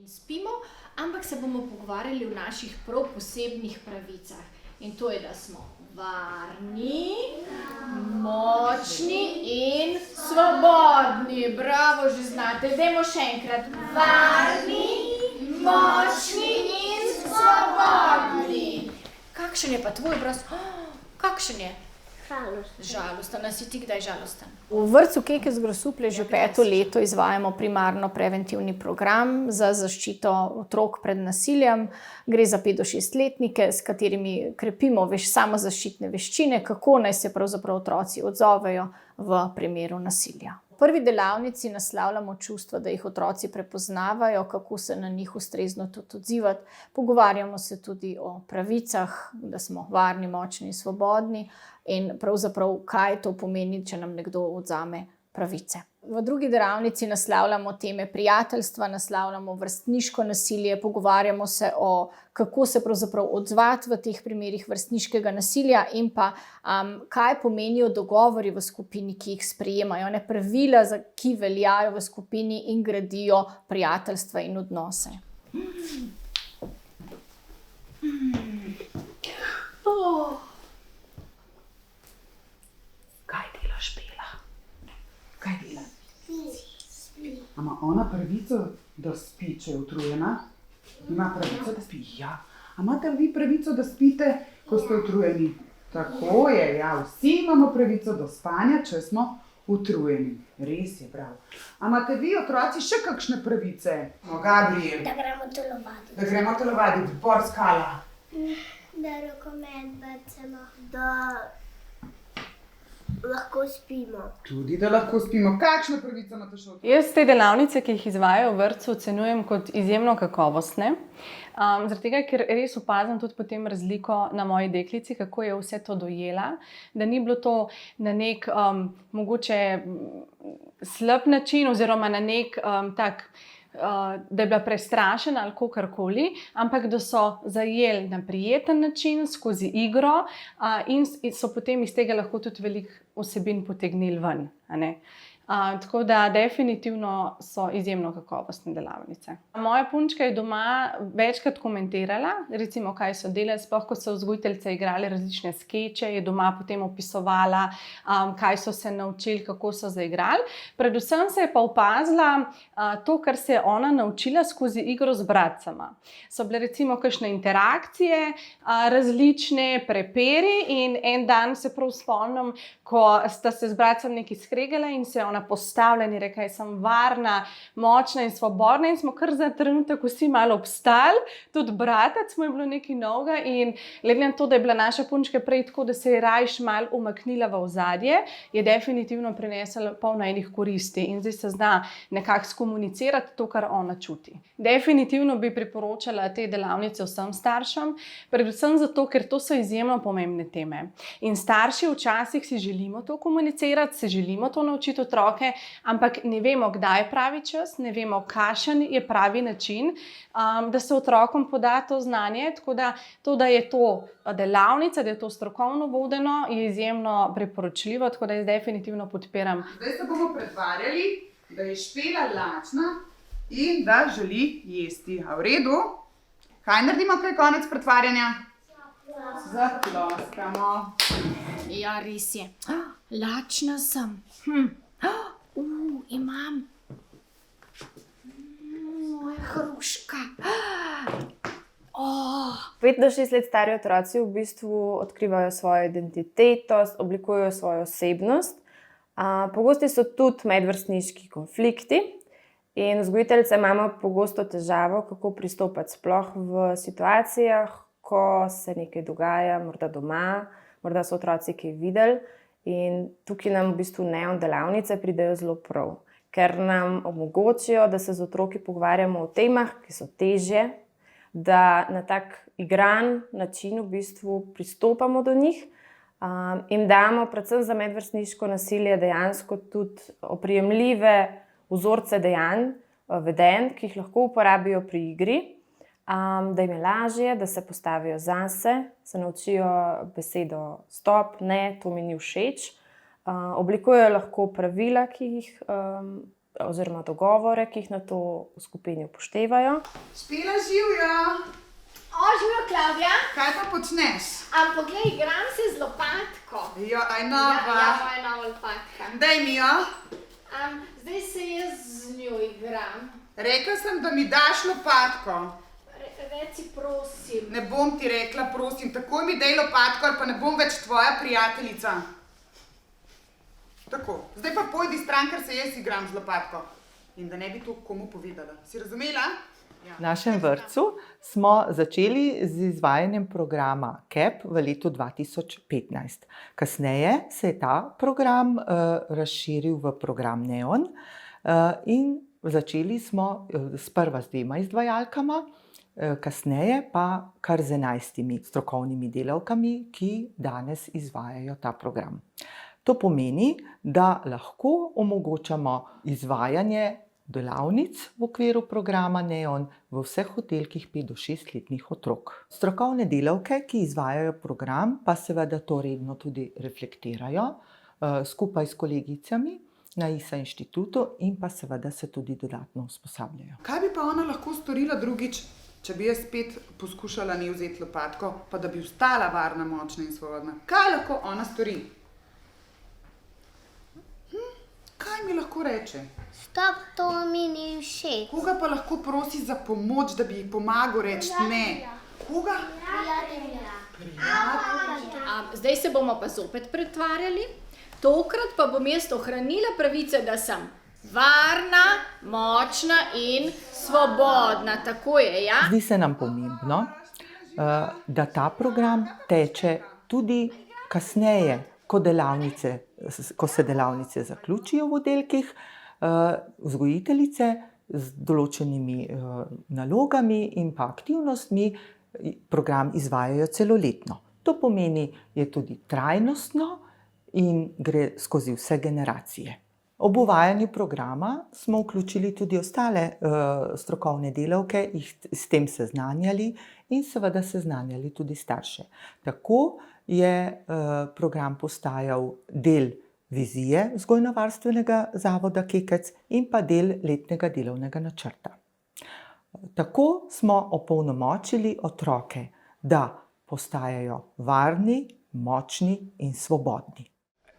spimo, ampak se bomo pogovarjali o naših prav posebnih pravicah. In to je, da smo varni, močni in svobodni. Bravo, že znate. Dajmo še enkrat. Varni, močni in svobodni. Kakšen je pa tvoj obraz? Kakšen je? Žalosten. A si ti kdaj žalosten? V vrtcu Kekec Grosuplje že 5. leto izvajamo primarno preventivni program za zaščito otrok pred nasiljem. Gre za 5 do 6-letnike, s katerimi krepimo samozaščitne veščine, kako naj se pravzaprav otroci odzovejo v primeru nasilja. V prvi delavnici naslavljamo čustva, da jih otroci prepoznavajo, kako se na njih ustrezno tudi odzivati. Pogovarjamo se tudi o pravicah, da smo varni, močni in svobodni in pravzaprav, kaj to pomeni, če nam nekdo odvzame pravice. V drugi delavnici naslavljamo teme prijateljstva, naslavljamo vrstniško nasilje, pogovarjamo se o, kako se pravzaprav odzvati v teh primerih vrstniškega nasilja in pa kaj pomenijo dogovori v skupini, ki jih sprejemajo, pravila, ki veljajo v skupini in gradijo prijateljstva in odnose. Kaj delaš, Bela? Kaj dela? Spi. Ima ona pravico, da spi, če je utrujena? Ima pravico, da spi? Ja. A imate vi pravico, da spite, ko ste utrujeni? Tako je, ja. Vsi imamo pravico do spanja, če smo utrujeni. Res je, prav. A imate vi, otroci, še kakšne pravice? No, Gabriel. Da gremo telovaditi. Da gremo telovaditi, bor skala. Da rokomet bacamo. Da lahko spimo. Tudi, da lahko spimo. Kakšne pravice imate še otroci? Jaz te delavnice, ki jih izvajajo v vrtcu, ocenjujem kot izjemno kakovostne. Zaradi tega, ker res opazim tudi potem razliko na moji deklici, kako je vse to dojela, da ni bilo to na nek mogoče slab način oziroma na nek tak, da je bila prestrašena ali kakorkoli, ampak da so zajeli na prijeten način skozi igro in so potem iz tega lahko tudi veliko vsebin potegnili ven. Tako da definitivno so izjemno kakovostne delavnice. Moja punčka je doma večkrat komentirala, recimo kaj so delali, sploh ko so vzgojiteljice igrali različne skeče, je doma potem opisovala, kaj so se naučili, kako so zaigrali. Predvsem se je pa opazila to, kar se je ona naučila skozi igro z bratcema. So bile recimo kakšne interakcije, različne prepiri in en dan se prav spomnim, ko sta se z bratcem nekaj skregala in se je ona postavila in je rekla, jaz sem varna, močna in svobodna in smo kar za trenutek vsi malo obstali, tudi bratec mu je bilo nekaj novega in glede na to, da je bila naša punčka prej tako, da se je rajš malo umaknila v ozadje, je definitivno prinesla polno enih koristi in zdaj se zna nekako skomunicirati to, kar ona čuti. Definitivno bi priporočala te delavnice vsem staršem, predvsem zato, ker to so izjemno pomembne teme. In starši včasih si želimo to komunicirati, se želimo to naučiti otroke, ampak ne vemo, kdaj je pravi čas, ne vemo, kakšen je pravi način, da se otrokom poda to znanje, tako da to, da je to delavnica, da je to strokovno vodeno, je izjemno priporočljivo, tako da jaz definitivno podpiram. Zdaj se bomo pretvarjali, da je Špela lačna in da želi jesti. A v redu? Kaj naredimo, kaj konec pretvarjanja? Zaploskamo. Ja, res je. Lačna sem. Imam. Moja hruška. 5 do 6 let stari otroci v bistvu odkrivajo svojo identiteto, oblikujejo svojo osebnost. Pogosti so tudi medvrstniški konflikti in vzgojiteljice imamo pogosto težavo, kako pristopati sploh v situacijah, ko se nekaj dogaja, morda doma, morda so otroci kaj videli. In tukaj nam v bistvu neon delavnice pridejo zelo prav, ker nam omogočijo, da se z otroki pogovarjamo o temah, ki so težje, da na tak igran način v bistvu pristopamo do njih in damo predvsem za medvrstniško nasilje dejansko tudi oprijemljive vzorce dejanj, vedenj, ki jih lahko uporabijo pri igri, da jim je lažje, da se postavijo zase, se naučijo besedo stop, ne, to mi ni všeč. Oblikujejo lahko pravila, ki jih oziroma dogovore, ki jih na to v skupini upoštevajo. Špela, živjo! Živijo, Klavdija. Kaj pa počneš? Poglej, igram se z lopatko. Jo, aj nova. Moja nova lopatka. Daj mi jo. Zdaj se jaz z njo igram. Rekla sem, da mi daš lopatko. Reci prosim. Ne bom ti rekla, prosim, takoj mi daj lopatko, ali pa ne bom več tvoja prijateljica. Tako, zdaj pa pojdi stran, ker se jaz igram z lopatko. In da ne bi to komu povedala. Si razumela? V našem vrtcu smo začeli z izvajanjem programa KEP v letu 2015. Kasneje se je ta program razširil v program NEON in začeli smo sprva z 2 izvajalkama, kasneje pa kar z 11 strokovnimi delavkami, ki danes izvajajo ta program. To pomeni, da lahko omogočamo izvajanje delavnic v okviru programa NEON v vseh oddelkih 5 do 6 letnih otrok. Strokovne delavke, ki izvajajo program, pa seveda to redno tudi reflektirajo skupaj s kolegicami na ISA inštitutu in pa seveda se tudi dodatno usposabljajo. Kaj bi pa ona lahko storila drugič, če bi jaz spet poskušala ne vzeti lopatko, pa da bi ostala varna, močna in svobodna? Kaj lahko ona stori? Kaj mi lahko reče? Stop, to mi ni všeč. Koga pa lahko prosi za pomoč, da bi ji pomagal reči ne? Koga? Zdaj se bomo pa zopet pretvarjali. Tokrat pa bom jaz ohranila pravice, da sem varna, močna in svobodna. Tako je, ja? Zdi se nam pomembno, da ta program teče tudi kasneje, ko se delavnice zaključijo v oddelkih, vzgojiteljice z določenimi nalogami in pa aktivnostmi program izvajajo celoletno. To pomeni, je tudi trajnostno in gre skozi vse generacije. Ob uvajanju programa smo vključili tudi ostale strokovne delavke, jih s tem seznanjali in seveda seznanjali tudi starše. Tako je program postajal del vizije vzgojno-varstvenega zavoda Kekec in pa del letnega delovnega načrta. Tako smo opolnomočili otroke, da postajajo varni, močni in svobodni.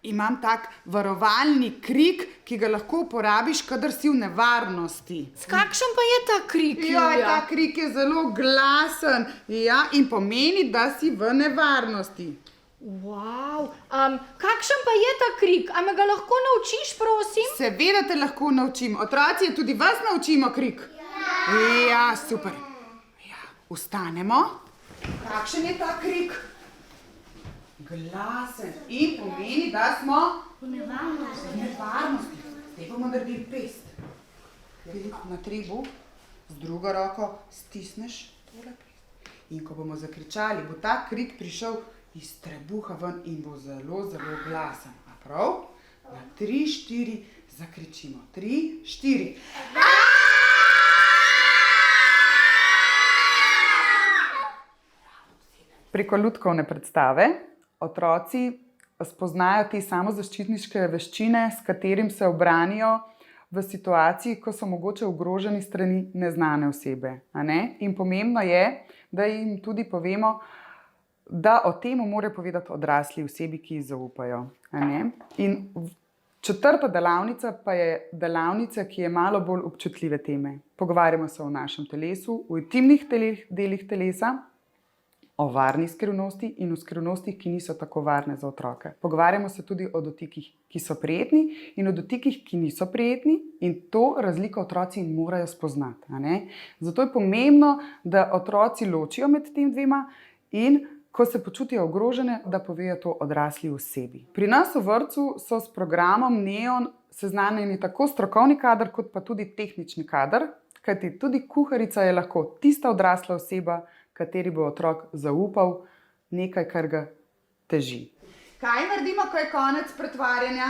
Imam tak varovalni krik, ki ga lahko uporabiš, kadar si v nevarnosti. Kakšen pa je ta krik, Joj, Julija? ta krik je zelo glasen, ja, in pomeni, da si v nevarnosti. Wow. Kakšen pa je ta krik? A me ga lahko naučiš, prosim? Seveda te lahko naučim. Otroci, tudi vas naučimo krik. Ja, super. Ja, vstanemo. Kakšen je ta krik? Glasen in pomeni, da smo v nevarnosti. Zdaj bomo naredili pest. Na trebuh z drugo roko stisneš tole pest. In ko bomo zakričali, bo ta krik prišel iz trebuha ven in bo zelo, zelo glasen. A prav? Na 3, 4 zakričimo. 3, 4. Preko lutkovne predstave otroci spoznajo te samozaščitniške veščine, s katerim se ubranijo v situaciji, ko so mogoče ogroženi strani neznane osebe. In pomembno je, da jim tudi povemo, da o tem morajo povedati odrasli osebi, ki ji zaupajo. In četrta delavnica pa je delavnica, ki je malo bolj občutljive teme. Pogovarjamo se o našem telesu, o intimnih delih telesa, o varni skrivnosti in o skrivnostih, ki niso tako varne za otroke. Pogovarjamo se tudi o dotikih, ki so prijetni in o dotikih, ki niso prijetni, in to razliko otroci morajo spoznati. Zato je pomembno, da otroci ločijo med tem dvema in ko se počutijo ogrožene, da povejo to odrasli osebi. Pri nas v vrtcu so s programom NEON seznanjeni tako strokovni kader, kot pa tudi tehnični kader, kajti tudi kuharica je lahko tista odrasla oseba, kateri bo otrok zaupal nekaj, kar ga teži. Kaj naredimo, ko je konec pretvarjanja?